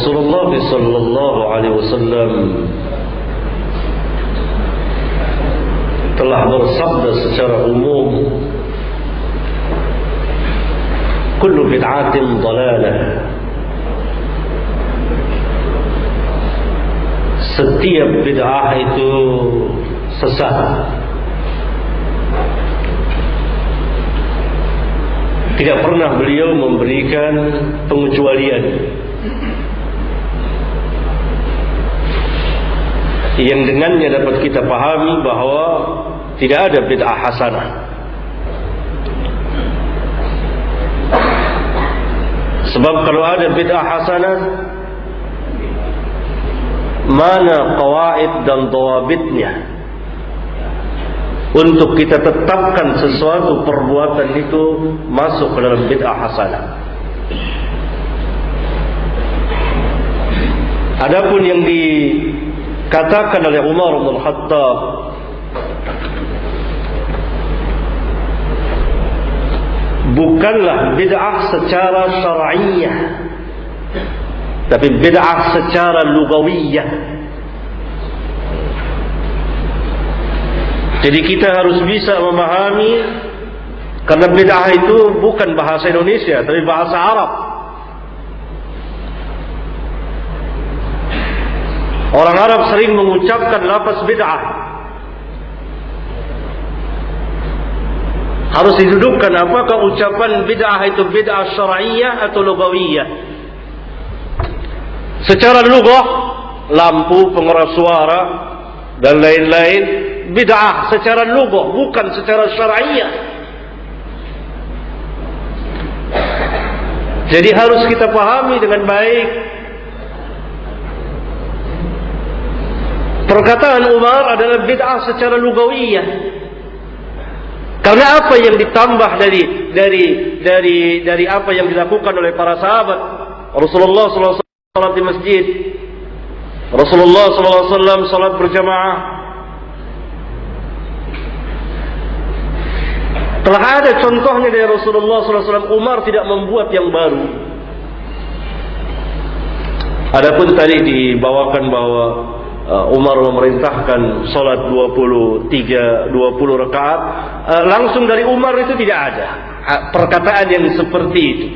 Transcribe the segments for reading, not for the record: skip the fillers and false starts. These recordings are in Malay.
Rasulullah sallallahu alaihi wasallam telah bersabda secara umum, kullu bid'atin dhalalah, setiap bid'ah itu sesat. Tidak pernah beliau memberikan pengecualian yang dengannya dapat kita pahami bahawa tidak ada bid'ah hasanah. Sebab kalau ada bid'ah hasanah, mana qawaid dan dawabitnya untuk kita tetapkan sesuatu perbuatan itu masuk ke dalam bid'ah hasanah. Adapun yang dikatakan oleh Umar bin Khattab, bukanlah bid'ah secara syar'iyyah, tapi bid'ah secara lugawiyyah. Jadi kita harus bisa memahami, karena bid'ah itu bukan bahasa Indonesia, tapi bahasa Arab. Orang Arab sering mengucapkan lafaz bid'ah. Harus didudukkan apakah ucapan bid'ah itu bid'ah syar'iyyah atau lugawiyyah. Secara lugah, lampu, pengeras suara dan lain-lain bid'ah secara lugah, bukan secara syar'iyyah. Jadi harus kita pahami dengan baik. Perkataan Umar adalah bid'ah secara lugawiyyah. Karena apa yang ditambah dari apa yang dilakukan oleh para sahabat. Rasulullah SAW salat di masjid, Rasulullah SAW salat berjamaah. Telah ada contohnya dari Rasulullah SAW. Umar tidak membuat yang baru. Adapun tadi dibawakan bahawa Umar memerintahkan salat 20 rakaat, langsung dari Umar itu tidak ada perkataan yang seperti itu.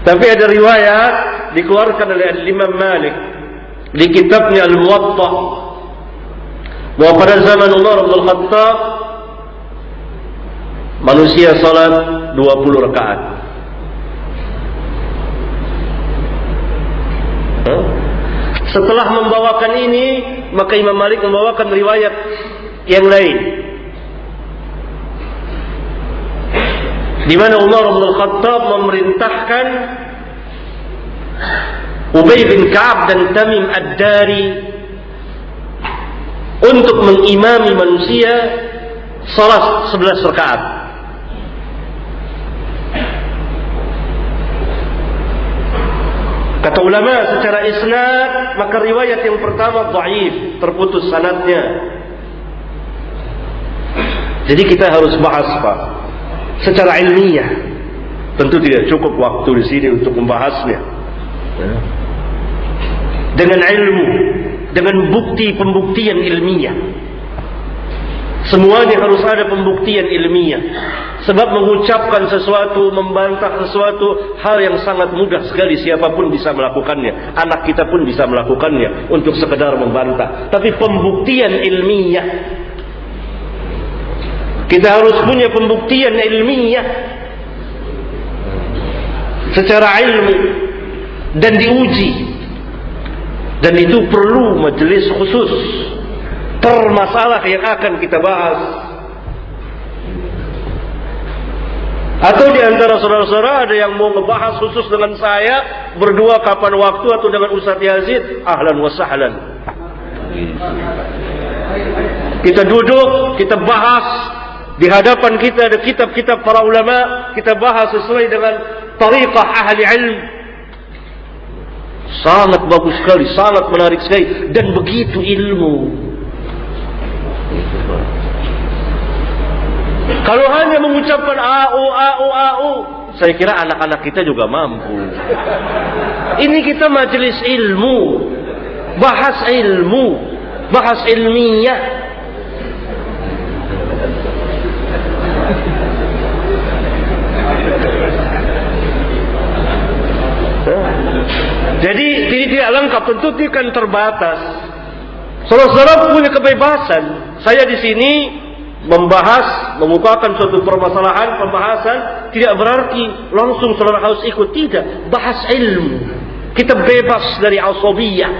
Tapi ada riwayat dikeluarkan oleh Imam Malik di kitabnya Al-Muwatta bahwa pada zaman Umar bin Khattab manusia salat 20 rakaat. Setelah membawakan ini, maka Imam Malik membawakan riwayat yang lain, di mana Umar bin Khattab memerintahkan Ubay bin Ka'ab dan Tamim Ad-Dari untuk mengimami manusia salat 11 rakaat. Kata ulama secara isnad, maka riwayat yang pertama dhaif, terputus sanadnya. Jadi kita harus bahas, Pak, secara ilmiah. Tentu tidak cukup waktu di sini untuk membahasnya. Dengan ilmu, dengan bukti pembuktian ilmiah. Semuanya harus ada pembuktian ilmiah. Sebab mengucapkan sesuatu, membantah sesuatu, hal yang sangat mudah sekali, siapapun bisa melakukannya. Anak kita pun bisa melakukannya untuk sekedar membantah. Tapi pembuktian ilmiah, kita harus punya pembuktian ilmiah secara ilmu dan diuji. Dan itu perlu majelis khusus per masalah yang akan kita bahas. Atau di antara saudara-saudara ada yang mau ngebahas khusus dengan saya berdua kapan waktu, atau dengan Ustaz Yazid, ahlan wa sahlan. Kita duduk, kita bahas. Di hadapan kita ada kitab-kitab para ulama, kita bahas sesuai dengan tariqah ahli ilm. Sangat bagus sekali, sangat menarik sekali, dan begitu ilmu. Kalau hanya mengucapkan au, saya kira anak-anak kita juga mampu. Ini kita majelis ilmu, bahas ilmiah. Jadi tidak lengkap, tentu dia kan terbatas. Saudara-saudara punya kebebasan. Saya di sini membahas, membukakan suatu permasalahan, pembahasan, tidak berarti langsung saudara harus ikut, tidak. Bahas ilmu. Kita bebas dari asabiyah.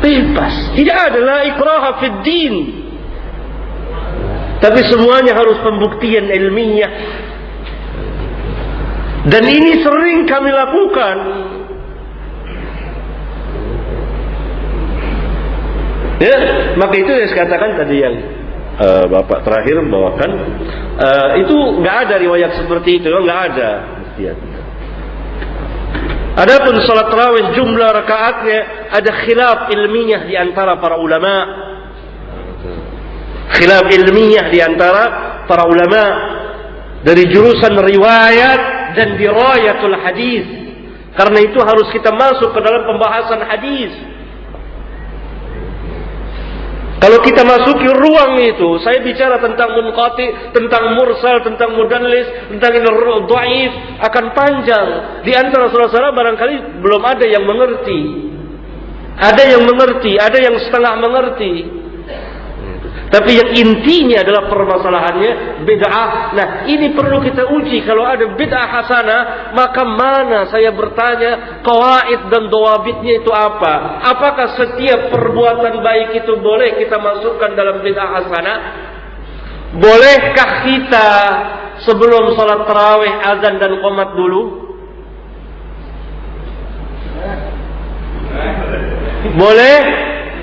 Bebas. Tidak ada la ikraha fid din. Tapi semuanya harus pembuktian ilmiah. Dan ini sering kami lakukan. Ya, maka itu yang saya katakan tadi yang Bapak terakhir bawakan, itu nggak ada riwayat seperti itu, nggak ada. Adapun salat tarawih jumlah rakaatnya ada khilaf ilmiah di antara para ulama. Khilaf ilmiah di antara para ulama dari jurusan riwayat dan dirayatul hadis. Karena itu harus kita masuk ke dalam pembahasan hadis. Kalau kita masuki ruang itu, saya bicara tentang munqati, tentang mursal, tentang mudallis, tentang dhaif, akan panjang. Di antara saudara-saudara barangkali belum ada yang mengerti. Ada yang mengerti, ada yang setengah mengerti. Tapi yang intinya adalah permasalahannya bid'ah. Nah, ini perlu kita uji. Kalau ada bid'ah hasanah, maka mana, saya bertanya, qawaid dan dawabitnya itu apa? Apakah setiap perbuatan baik itu boleh kita masukkan dalam bid'ah hasanah? Bolehkah kita sebelum salat tarawih azan dan qomat dulu? Boleh?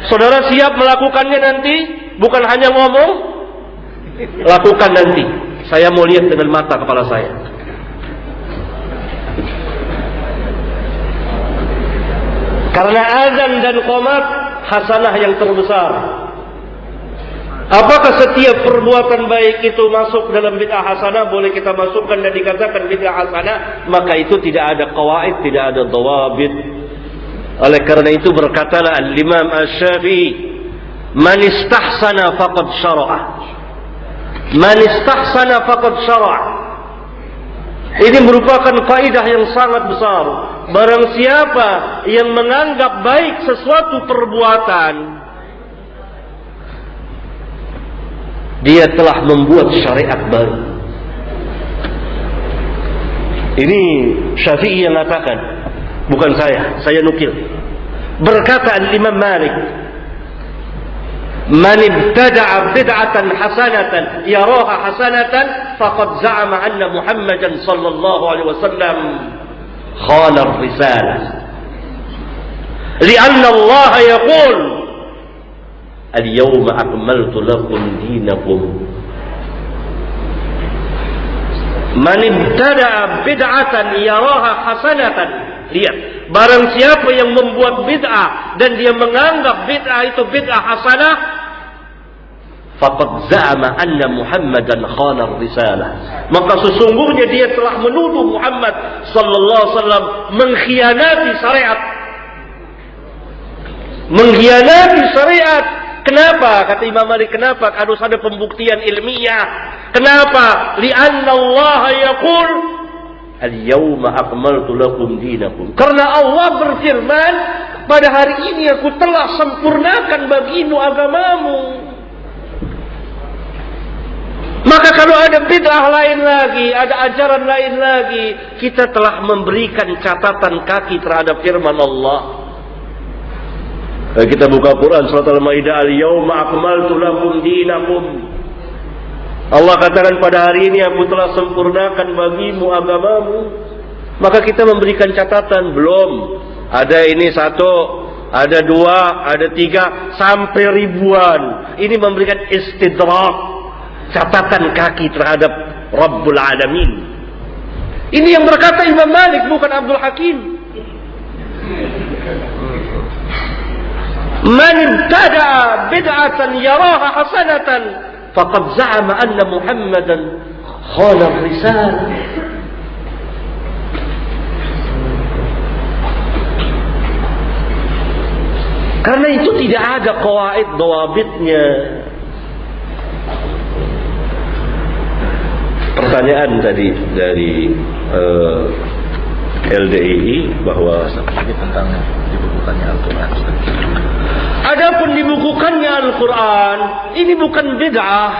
Saudara siap melakukannya nanti? Bukan hanya ngomong, lakukan nanti. Saya mau lihat dengan mata kepala saya. Karena azan dan qomat hasanah yang terbesar. Apakah setiap perbuatan baik itu masuk dalam bid'ah hasanah? Boleh kita masukkan dan dikatakan bid'ah hasanah? Maka itu tidak ada qawaid, tidak ada dawabit. Oleh karena itu berkatalah Al-Imam Asy-Syafi'i, man istahsana faqad syara'a. Man istahsana faqad syara'a. Ini merupakan kaidah yang sangat besar. Barang siapa yang menganggap baik sesuatu perbuatan, dia telah membuat syariat baru. Ini Syafi'i yang mengatakan, bukan saya nukil. Berkata Imam Malik, man ibtada'a bid'atan hasanatan yaraha hasanatan faqad za'ama anna Muhammadan sallallahu alaihi wasallam khana ar-risalah. Li'anna Allah yaqul al-yawma akmaltu lakum dinakum. Man ibtada'a bid'atan yaraha hasanatan. Lihat, barang siapa yang membuat bid'ah dan dia menganggap bid'ah itu bid'ah hasanah, faqad za'ama anna Muhammadan khana ar-risalah. Maka sesungguhnya dia telah menuduh Muhammad sallallahu alaihi wasallam mengkhianati syariat. Mengkhianati syariat. Kenapa? Kata Imam Malik, kenapa? Harus ada pembuktian ilmiah. Kenapa? Li'anna Allah yaqul al-yawma akmaltu lakum dinakum. Karena Allah berfirman, pada hari ini aku telah sempurnakan bagimu agamamu. Maka kalau ada bid'ah lain lagi, ada ajaran lain lagi, kita telah memberikan catatan kaki terhadap firman Allah. Kita buka Quran surat Al-Maidah, al-yawma akmaltu lakum dinakum. Allah katakan pada hari ini aku telah sempurnakan bagimu agamamu. Maka kita memberikan catatan, belum. Ada ini satu, ada dua, ada tiga, sampai ribuan. Ini memberikan istidrak, catatan kaki terhadap Rabbul Alamin. Ini yang berkata Imam Malik, bukan Abdul Hakim. Man ibtada'a bid'atan yaraha hasanatan faqad za'ama anna Muhammadan khana ar-risalah. Karena itu tidak ada qawaid dawabitnya. Pertanyaan tadi dari LDII bahwa tentang dibukukannya Al-Quran. Adapun dibukukannya Al-Quran, ini bukan bid'ah.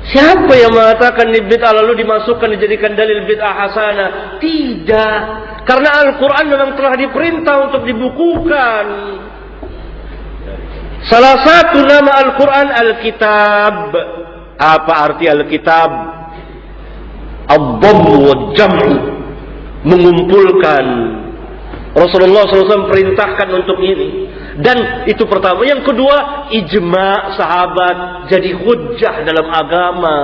Siapa yang mengatakan ini bid'ah lalu dimasukkan dijadikan dalil bid'ah hasanah? Tidak. Karena Al-Quran memang telah diperintah untuk dibukukan. Salah satu nama Al-Quran Al-Kitab. Apa arti Al-Kitab? Ad-dhamm wal-jam'u, mengumpulkan. Rasulullah SAW perintahkan untuk ini. Dan itu pertama. Yang kedua, ijma' sahabat jadi hujjah dalam agama.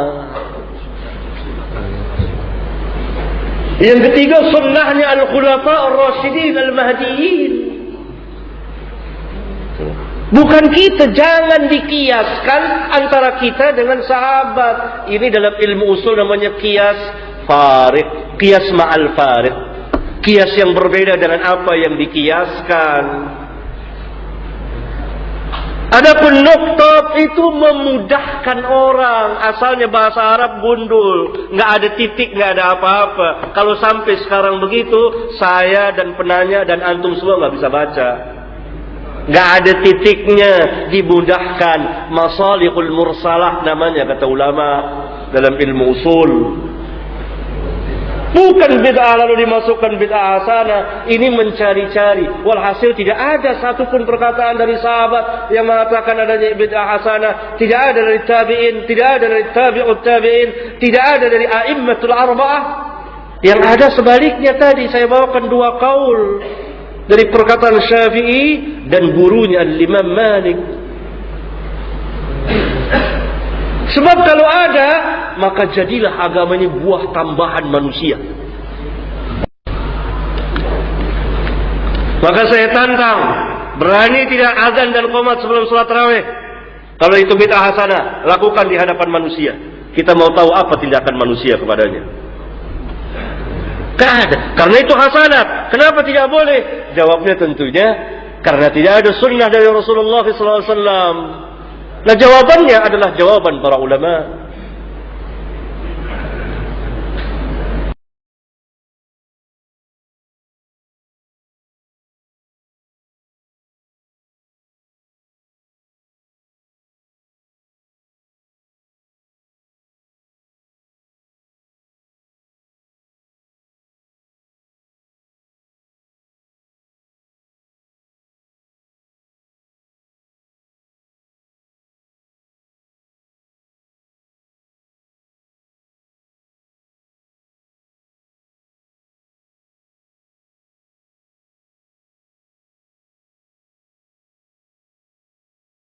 Yang ketiga, sunnahnya al-khulafa ar-rasyidin al-mahdiyin. Bukan kita, jangan dikiaskan antara kita dengan sahabat. Ini dalam ilmu usul namanya qiyas farid, qiyas ma'al farid. Qiyas yang berbeda dengan apa yang dikiaskan. Adapun nuktat itu memudahkan orang. Asalnya bahasa Arab gundul, nggak ada titik, nggak ada apa-apa. Kalau sampai sekarang begitu, saya dan penanya dan antum semua nggak bisa baca. Nggak ada titiknya, dimudahkan. Masalihul mursalah namanya kata ulama dalam ilmu usul. Bukan bid'ah lalu dimasukkan bid'ah hasanah. Ini mencari-cari. Walhasil tidak ada satupun perkataan dari sahabat yang mengatakan adanya bid'ah hasanah. Tidak ada dari tabi'in, tidak ada dari tabi'ut tabi'in, tidak ada dari a'immatul arba'ah. Yang ada sebaliknya tadi saya bawakan dua kaul dari perkataan Syafi'i dan gurunya Al-Imam Malik. Sebab kalau ada, maka jadilah agamanya buah tambahan manusia. Maka saya tantang, berani tidak azan dan qomat sebelum sholat tarawih? Kalau itu bid'ah hasanah, lakukan di hadapan manusia. Kita mau tahu apa tindakan manusia kepadanya. Tidak ada. Karena itu hasanah. Kenapa tidak boleh? Jawabnya tentunya karena tidak ada sunnah dari Rasulullah SAW. Nah jawabannya adalah jawaban para ulama.